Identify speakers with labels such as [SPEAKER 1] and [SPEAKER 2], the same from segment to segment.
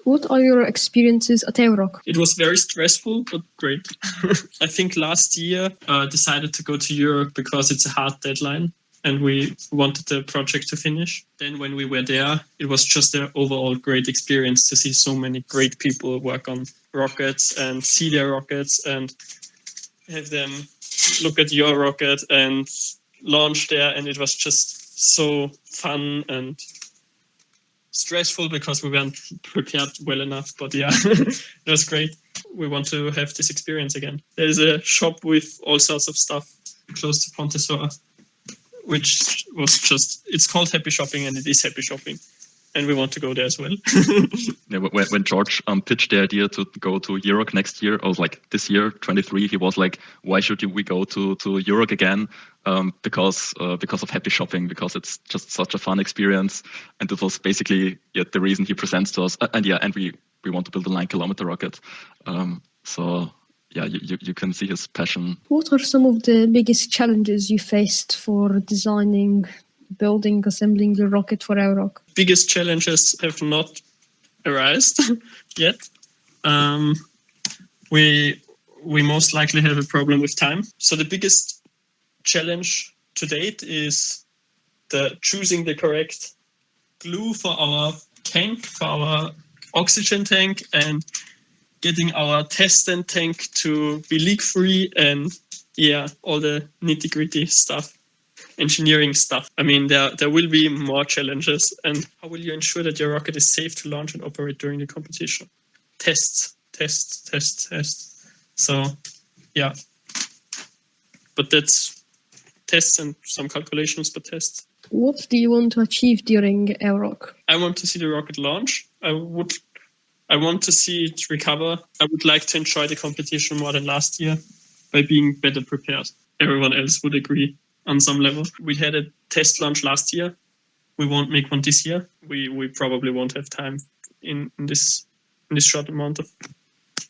[SPEAKER 1] What are your experiences at EuRoC?
[SPEAKER 2] It was very stressful, but great. I think last year decided to go to Europe because it's a hard deadline and we wanted the project to finish. Then when we were there, it was just an overall great experience to see so many great people work on rockets and see their rockets and have them look at your rocket and launch there. And it was just so fun and stressful because we weren't prepared well enough. But yeah, it was great. We want to have this experience again. There's a shop with all sorts of stuff close to Pontesor, which was just, it's called Happy Shopping and it is Happy Shopping. And we want to go there as well.
[SPEAKER 3] Yeah, when George pitched the idea to go to EuRoC next year, I was like, this year, 23, he was like, why should we go to EuRoC again? Because of Happy Shopping, because it's just such a fun experience. And it was basically the reason he presents to us. And we want to build a 9-kilometer rocket. So yeah, you can see his passion.
[SPEAKER 1] What are some of the biggest challenges you faced for designing, building, assembling your rocket for EuRoC?
[SPEAKER 2] Biggest challenges have not arisen yet. We most likely have a problem with time. So the biggest challenge to date is choosing the correct glue for our tank, for our oxygen tank, and getting our test stand tank to be leak-free and all the nitty-gritty stuff, engineering stuff. I mean, there will be more challenges. And how will you ensure that your rocket is safe to launch and operate during the competition? Tests. So, yeah. But that's tests and some calculations, but tests.
[SPEAKER 1] What do you want to achieve during EuRoC?
[SPEAKER 2] I want to see the rocket launch. I want to see it recover. I would like to enjoy the competition more than last year by being better prepared. Everyone else would agree on some level. We had a test launch last year. We won't make one this year. We probably won't have time in this short amount of...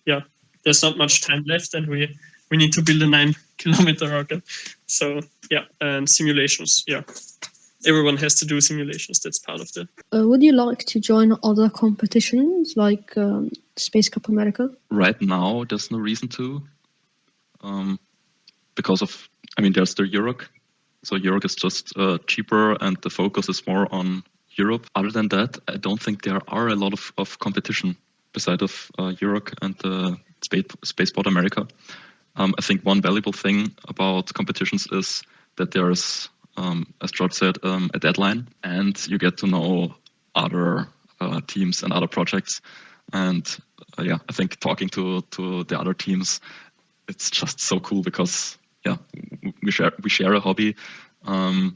[SPEAKER 2] Yeah, there's not much time left and we need to build a 9-kilometer rocket. So yeah, and simulations, yeah. Everyone has to do simulations. That's part of the...
[SPEAKER 1] Would you like to join other competitions like Space Cup America?
[SPEAKER 3] Right now, there's no reason to. Because of, there's the EuRoC. So EuRoC is just cheaper and the focus is more on Europe. Other than that, I don't think there are a lot of competition beside of EuRoC and the Spaceport America. I think one valuable thing about competitions is that there's, as George said, a deadline, and you get to know other teams and other projects. And I think talking to the other teams, it's just so cool because we share a hobby and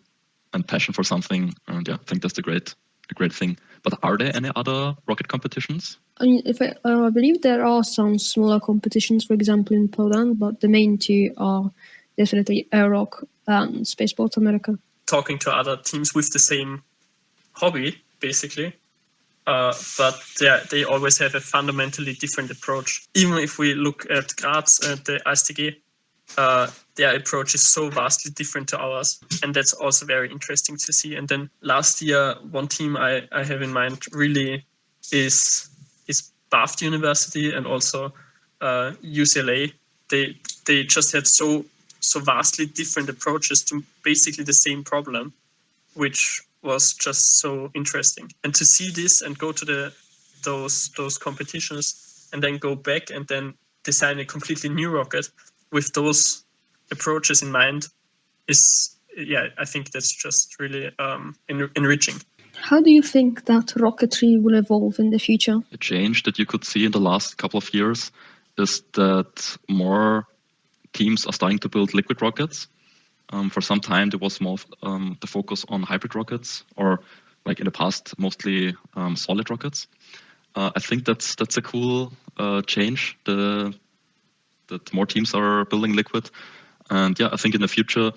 [SPEAKER 3] passion for something, and I think that's a great thing. But are there any other rocket competitions?
[SPEAKER 1] I believe there are some smaller competitions, for example, in Poland, but the main two are definitely EuRoC and Spaceport America.
[SPEAKER 2] Talking to other teams with the same hobby, basically, but they always have a fundamentally different approach. Even if we look at Graz and the ASTG, their approach is so vastly different to ours, and that's also very interesting to see. And then last year, one team I have in mind really is Bath University and also UCLA. They just had so vastly different approaches to basically the same problem, which was just so interesting. And to see this and go to those competitions and then go back and then design a completely new rocket with those approaches in mind is, I think that's just really enriching.
[SPEAKER 1] How do you think that rocketry will evolve in the future?
[SPEAKER 3] A change that you could see in the last couple of years is that more teams are starting to build liquid rockets. For some time, there was more the focus on hybrid rockets, or like in the past, mostly solid rockets. I think that's a cool change. That more teams are building liquid, and I think in the future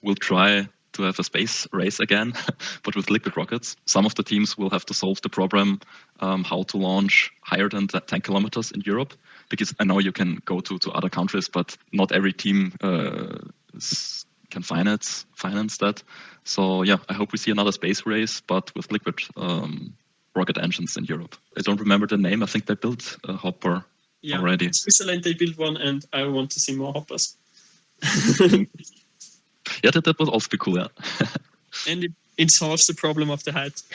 [SPEAKER 3] we'll try to have a space race again, but with liquid rockets. Some of the teams will have to solve the problem how to launch higher than 10 kilometers in Europe, because I know you can go to other countries, but not every team can finance that. So I hope we see another space race, but with liquid rocket engines in Europe. I don't remember the name. I think they built a hopper already.
[SPEAKER 2] In Switzerland they built one, and I want to see more hoppers.
[SPEAKER 3] Yeah, that would also be cool. Yeah.
[SPEAKER 2] And it solves the problem of the height.